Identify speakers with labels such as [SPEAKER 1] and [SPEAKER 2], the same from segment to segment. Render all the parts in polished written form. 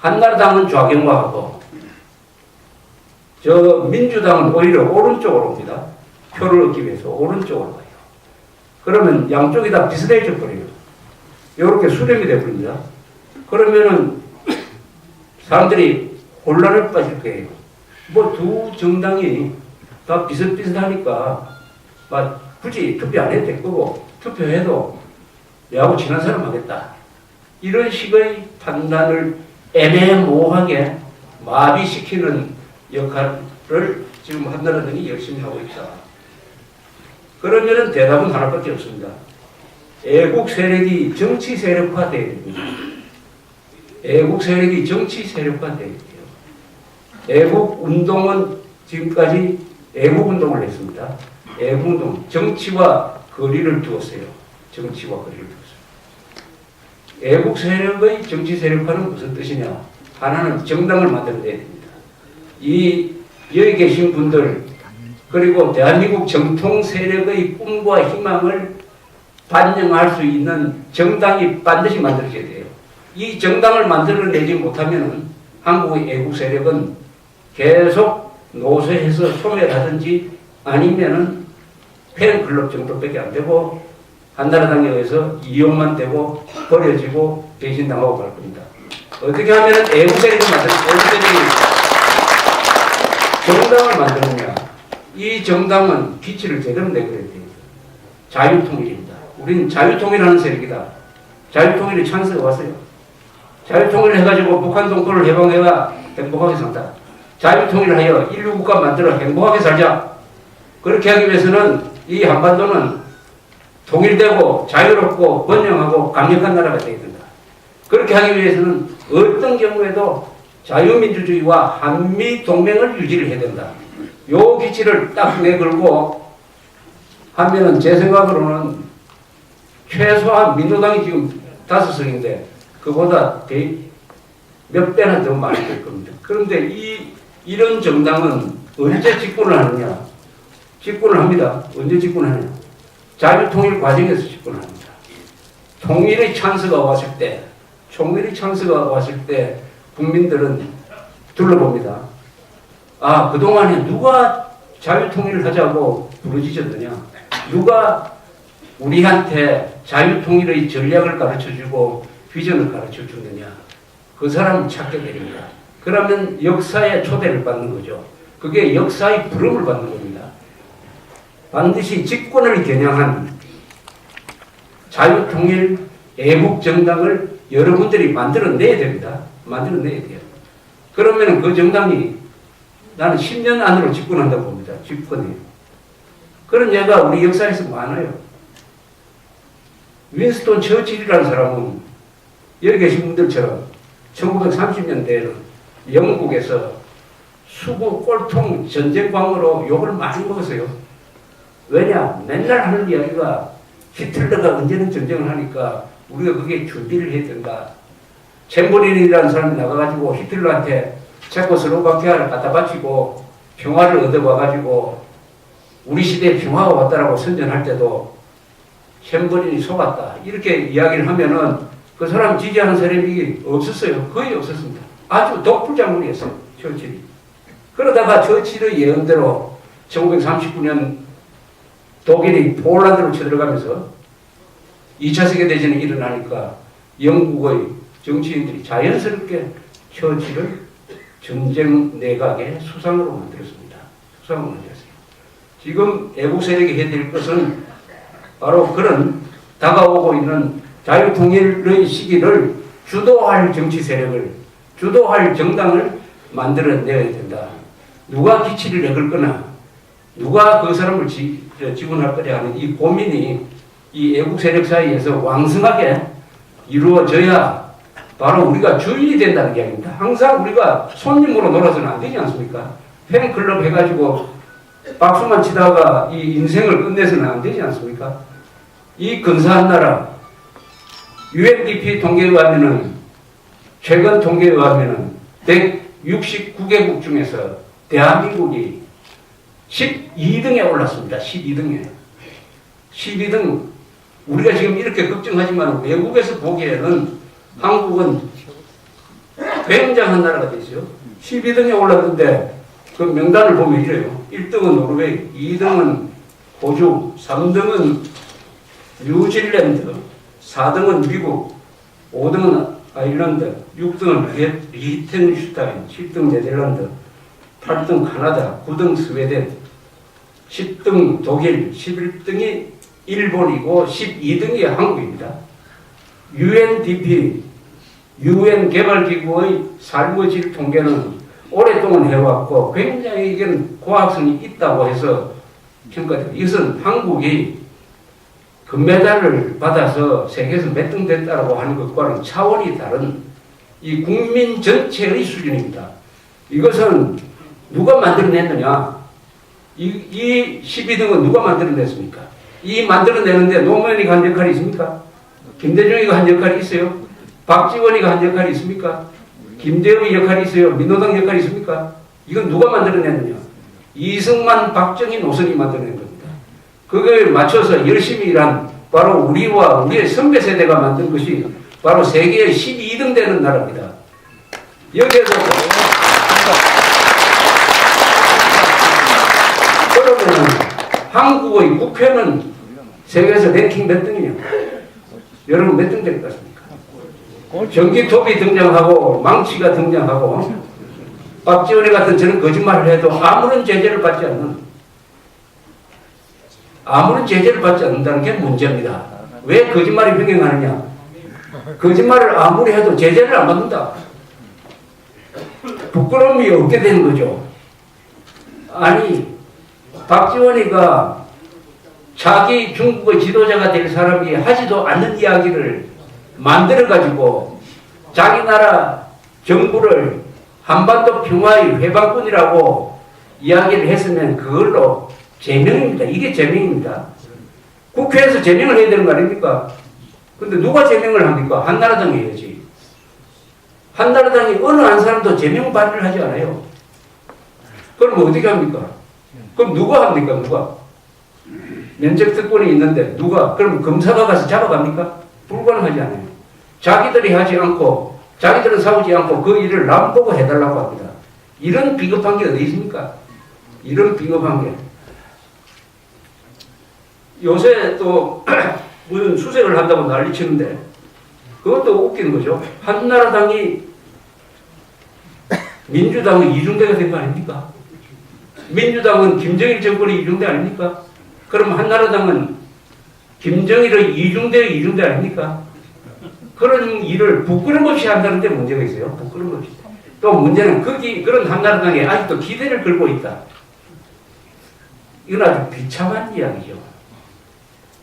[SPEAKER 1] 한나라당은 좌경화하고 저 민주당은 오히려 오른쪽으로 옵니다. 표를 얻기 위해서 오른쪽으로 가요. 그러면 양쪽이 다 비슷해져 버려요. 이렇게 수렴이 되어버립니다. 그러면은 사람들이 혼란을 빠질 거예요. 뭐 두 정당이 다 비슷비슷하니까 굳이 투표 안 해도 될 거고 투표해도 내하고 친한 사람 하겠다. 이런 식의 판단을 애매모호하게 마비시키는 역할을 지금 한나라당이 열심히 하고 있다. 그러면은 대답은 하나밖에 없습니다. 애국 세력이 정치 세력화돼야 됩니다. 애국 세력이 정치 세력화돼야 돼요. 애국 운동은 지금까지 애국 운동을 했습니다. 애국 운동, 정치와 거리를 두었어요. 정치와 거리를 두었어요. 애국 세력의 정치 세력화는 무슨 뜻이냐? 하나는 정당을 만들어내야 됩니다. 여기 계신 분들, 그리고 대한민국 정통 세력의 꿈과 희망을 반영할 수 있는 정당이 반드시 만들어져야 돼요. 이 정당을 만들어내지 못하면 한국의 애국 세력은 계속 노쇠해서 소멸하든지 아니면은 팬클럽 정도밖에 안 되고 한나라당에 의해서 이용만 되고 버려지고 배신당하고 갈 겁니다. 어떻게 하면 애국 세력을 정당을 만드느냐? 이 정당은 기치를 제대로 내걸어야 돼요. 자유통일입니다. 우리는 자유통일하는 세력이다. 자유통일의 찬스가 왔어요. 자유통일을 해가지고 북한 동포를 해방해야 행복하게 산다. 자유통일을 하여 인류국가 만들어 행복하게 살자. 그렇게 하기 위해서는 이 한반도는 통일되고 자유롭고 번영하고 강력한 나라가 되어야 된다. 그렇게 하기 위해서는 어떤 경우에도 자유민주주의와 한미동맹을 유지를 해야 된다. 요 기치를 딱 내걸고 하면은 제 생각으로는 최소한 민주당이 지금 5석인데 그보다 몇 배나 더 많이 될 겁니다. 그런데 이런 정당은 언제 집권을 하느냐? 집권을 합니다. 언제 집권하느냐? 자유통일 과정에서 집권을 합니다. 통일의 찬스가 왔을 때, 총일의 찬스가 왔을 때 국민들은 둘러봅니다. 아, 그동안에 누가 자유통일을 하자고 부르짖었느냐? 누가 우리한테 자유통일의 전략을 가르쳐주고 비전을 가르쳐주느냐? 그 사람을 찾게 됩니다. 그러면 역사의 초대를 받는 거죠. 그게 역사의 부름을 받는 겁니다. 반드시 집권을 겨냥한 자유통일 애국정당을 여러분들이 만들어내야 됩니다. 만들어내야 돼요. 그러면 그 정당이 나는 10년 안으로 집권한다고 봅니다. 집권해요. 그런 예가 우리 역사에서 많아요. 윈스턴 처칠이라는 사람은 여기 계신 분들처럼 1930년대에는 영국에서 수구 꼴통 전쟁광으로 욕을 많이 먹었어요. 왜냐? 맨날 하는 이야기가 히틀러가 언제는 전쟁을 하니까 우리가 그게 준비를 해야 된다. 챔버린이라는 사람이 나가가지고 히틀러한테 체코슬로바키아를 갖다 바치고 평화를 얻어와가지고 우리 시대에 평화가 왔다라고 선전할 때도 챔버린이 속았다. 이렇게 이야기를 하면은 그 사람 지지하는 사람이 없었어요. 거의 없었습니다. 아주 독불장군이었어요. 처칠이. 그러다가 처칠의 예언대로 1939년 독일이 폴란드로 쳐들어가면서 2차 세계대전이 일어나니까 영국의 정치인들이 자연스럽게 처칠을 전쟁 내각의 수상으로 만들었습니다. 수상으로 만들었어요. 지금 애국 세력이 해야 될 것은 바로 그런 다가오고 있는 자유통일의 시기를 주도할 정치 세력을, 주도할 정당을 만들어내야 된다. 누가 기치를 내걸 거나, 누가 그 사람을 지원할 거냐 하는 이 고민이 이 애국 세력 사이에서 왕성하게 이루어져야 바로 우리가 주인이 된다는 이야기입니다. 항상 우리가 손님으로 놀아서는 안 되지 않습니까? 팬클럽 해가지고 박수만 치다가 이 인생을 끝내서는 안 되지 않습니까? 이 근사한 나라, UNDP 통계에 의하면은, 최근 통계에 의하면은 169개국 중에서 대한민국이 12등에 올랐습니다. 12등에. 12등. 우리가 지금 이렇게 걱정하지만 외국에서 보기에는 한국은 굉장한 나라가 되죠. 12등에 올랐는데 그 명단을 보면 이래요. 1등은 노르웨이, 2등은 호주, 3등은 뉴질랜드, 4등은 미국, 5등은 아일랜드, 6등은 리텐슈타인, 7등 네덜란드, 8등 카나다, 9등 스웨덴, 10등 독일, 11등이 일본이고 12등이 한국입니다. UNDP, UN 개발기구의 삶의 질 통계는 오랫동안 해왔고 굉장히 이건 고학성이 있다고 해서 평가됩니다. 이것은 한국이 금메달을 받아서 세계에서 몇 등 됐다고 하는 것과는 차원이 다른 이 국민 전체의 수준입니다. 이것은 누가 만들어냈느냐? 이 12등은 누가 만들어냈습니까? 이 만들어내는데 노무현이가 한 역할이 있습니까? 김대중이가 한 역할이 있어요? 박지원이가 한 역할이 있습니까? 김대의 역할이 있어요? 민노당 역할이 있습니까? 이건 누가 만들어냈느냐? 이승만, 박정희, 노선이 만들어낸 겁니다. 그거에 맞춰서 열심히 일한 바로 우리와 우리의 선배 세대가 만든 것이 바로 세계에 12등 되는 나라입니다. 여기에서 그러면 한국의 국회는 세계에서 랭킹 몇 등이냐? 여러분 몇 등 될 것 같습니까? 전기톱이 등장하고 망치가 등장하고 박지원이 같은 저런 거짓말을 해도 아무런 제재를 받지 않는다는 게 문제입니다. 왜 거짓말이 병행하느냐? 거짓말을 아무리 해도 제재를 안 받는다. 부끄러움이 없게 되는 거죠. 아니 박지원이가 자기 중국의 지도자가 될 사람이 하지도 않는 이야기를 만들어가지고 자기 나라 정부를 한반도 평화의 회방꾼이라고 이야기를 했으면 그걸로 제명입니다. 이게 제명입니다. 국회에서 제명을 해야 되는 거 아닙니까? 근데 누가 제명을 합니까? 한나라당이 해야지. 한나라당이 어느 한 사람도 제명 발의를 하지 않아요. 그럼 어떻게 합니까? 그럼 누가 합니까? 누가? 면책 특권이 있는데 누가? 그럼 검사가 가서 잡아갑니까? 불가능하지 않아요. 자기들이 하지 않고 자기들은 싸우지 않고 그 일을 남 보고 해달라고 합니다. 이런 비겁한 게 어디 있습니까? 이런 비겁한 게. 요새 또 무슨 수색을 한다고 난리치는데 그것도 웃기는 거죠. 한나라당이 민주당의 이중대가 된 거 아닙니까? 민주당은 김정일 정권의 이중대 아닙니까? 그럼 한나라당은 김정일의 이중대 아닙니까? 그런 일을 부끄럼 없이 한다는 데 문제가 있어요. 부끄럼 없이. 또 문제는 그런 한나라당에 아직도 기대를 걸고 있다. 이건 아주 비참한 이야기죠.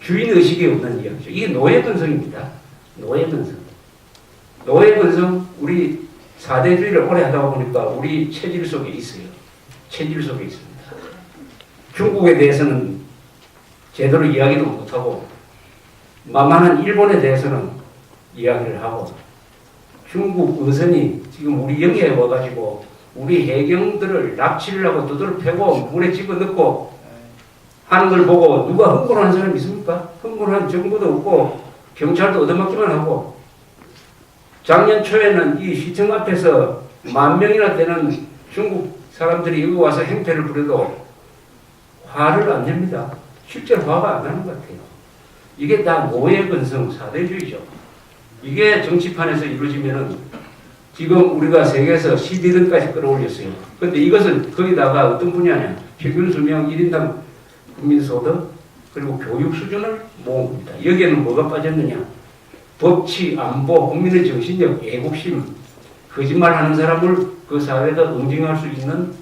[SPEAKER 1] 주인의식이 없는 이야기죠. 이게 노예근성입니다. 노예근성. 노예근성, 우리 4대주의를 오래 하다 보니까 우리 체질 속에 있어요. 체질 속에 있습니다. 중국에 대해서는 제대로 이야기도 못하고 만만한 일본에 대해서는 이야기를 하고 중국 어선이 지금 우리 영해에 와가지고 우리 해경들을 납치를 하고 두들 패고 물에 집어넣고 하는 걸 보고 누가 흥분하는 사람이 있습니까? 흥분한 정부도 없고 경찰도 얻어맞기만 하고 작년 초에는 이 시청 앞에서 10,000명이나 되는 중국 사람들이 여기 와서 행패를 부려도 화를 안 냅니다. 실제로 화가 안 나는 것 같아요. 이게 다 노예근성 4대주의죠. 이게 정치판에서 이루어지면은 지금 우리가 세계에서 11등까지 끌어올렸어요. 근데 이것은 거기다가 어떤 분야냐? 평균 수명 1인당 국민소득 그리고 교육 수준을 모은 겁니다. 여기에는 뭐가 빠졌느냐? 법치, 안보, 국민의 정신력, 애국심, 거짓말하는 사람을 그 사회가 응징할 수 있는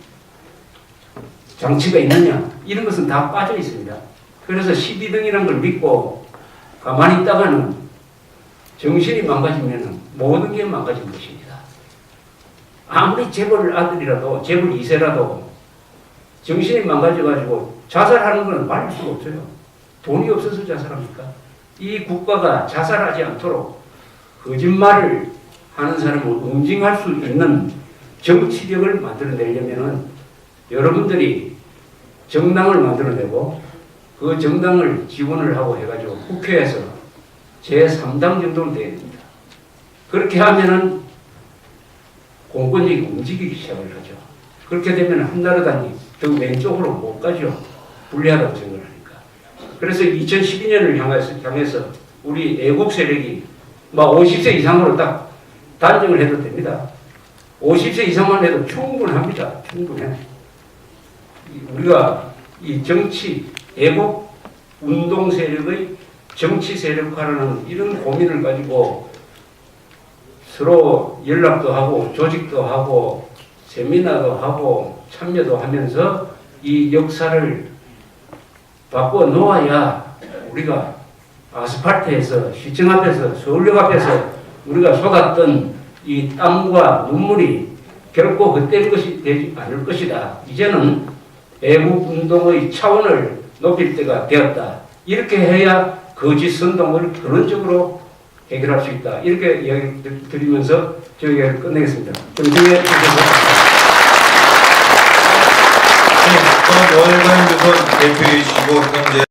[SPEAKER 1] 장치가 있느냐? 이런 것은 다 빠져 있습니다. 그래서 12등이라는 걸 믿고 가만히 있다가는 정신이 망가지면 모든 게 망가진 것입니다. 아무리 재벌 아들이라도 재벌 2세라도 정신이 망가져가지고 자살하는 건 말릴 수가 없어요. 돈이 없어서 자살합니까? 이 국가가 자살하지 않도록 거짓말을 하는 사람을 응징할 수 있는 정치력을 만들어내려면 여러분들이 정당을 만들어내고 그 정당을 지원을 하고 해가지고 국회에서 제3당 정도는 돼야 됩니다. 그렇게 하면은 공권력이 움직이기 시작을 하죠. 그렇게 되면 한나라당이 더 왼쪽으로 못 가죠. 불리하다고 생각을 하니까. 그래서 2012년을 향해서 우리 애국 세력이 막 50세 이상으로 딱 단정을 해도 됩니다. 50세 이상만 해도 충분합니다. 충분해. 우리가 이 정치, 애국 운동 세력의 정치 세력화라는 이런 고민을 가지고 서로 연락도 하고 조직도 하고 세미나도 하고 참여도 하면서 이 역사를 바꿔 놓아야 우리가 아스팔트에서 시청 앞에서 서울역 앞에서 우리가 쏟았던 이 땀과 눈물이 결코 헛된 것이 되지 않을 것이다. 이제는 애국운동의 차원을 높일 때가 되었다. 이렇게 해야 거짓 선동을 근원적으로 해결할 수 있다. 이렇게 이야기 드리면서 저 이야기를 끝내겠습니다. 정승혜 교수.
[SPEAKER 2] 네, 월간 유선 대표이시고 현재